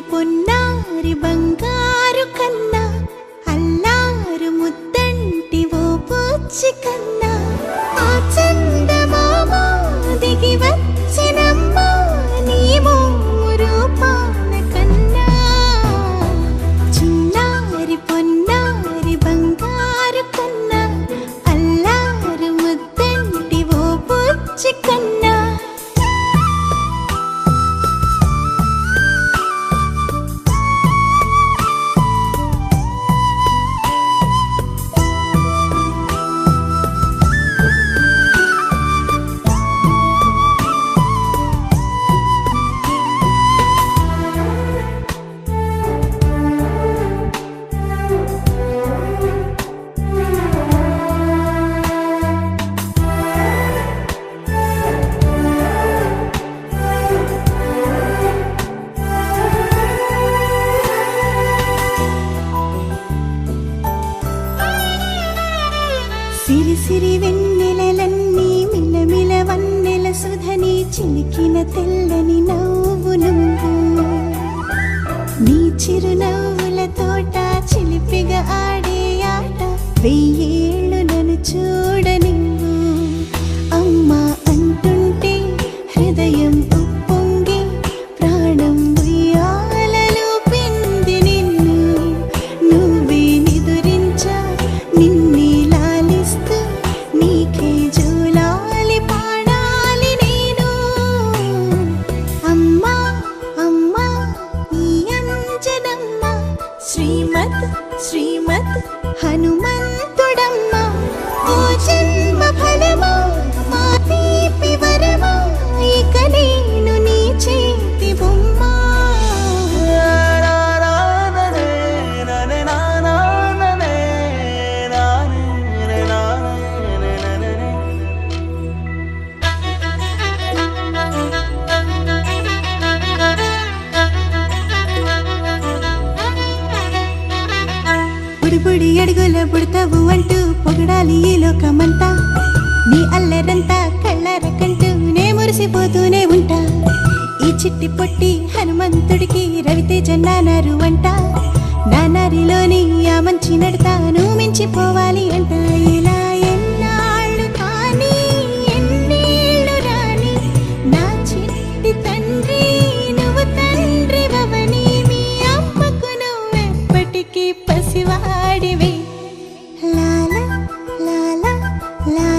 పొన్నారి బంగారు కన్నా అల్లారు ముద్దంటి ఓ పూచి కన్నా ఆ చందమామ దిగి వచ్చినమ్మ నీ మోము రూపాన కన్నా చిన్నారి పొన్నారి బంగారు కన్నా అల్లారు ముద్దంటి ఓ పూచి కన్నా సిరి సిరి వెన్నెలలన్నీ మిలమిల వన్నెల సుధని చిలికిన తెల్లని నవ్వు నువ్వు నీ చిరునవ్వుల తోట చిలిపిగా ఆడే ఆట వెయ్యేళ్ళు నన్ను చూడ నువ్వు అమ్మా అంటుంటే హృదయం ఉప్పొంగి ప్రాణం ఉయ్యాలలో పిండి నిన్ను నువ్వే నిదురించా నిన్నే నీకే జూలాలి పాడాలి నేను అమ్మా అమ్మా ఈ అంజనమ్మ శ్రీమత్ శ్రీమత్ హనుమంతుడమ్మ ఓ జన్మ ఫలమా మా తీపి వరమా ఇక నేను నీ చేతి బొమ్మ బుడి అడుగుల బుడతావు అంటూ పొగడాలి ఈ లోకమంతా నీ అల్లరంతా కళ్ళారకంటూ నే మురిసిపోతూనే ఉంటా ఈ చిట్టి పొట్టి హనుమంతుడికి రవితేజ నానారు అంట నానారిలోని ఆ మంచి నడతాను మించిపోవాలి అంట ఇలా ఎన్నాళ్ళు కానీ ఎన్నేళ్ళు రాని నా చిట్టి తండ్రి నువ్వు తండ్రి భవని మీ అమ్మకు నువ్వెప్పటికీ పసివాడివే లాలా లాలా లా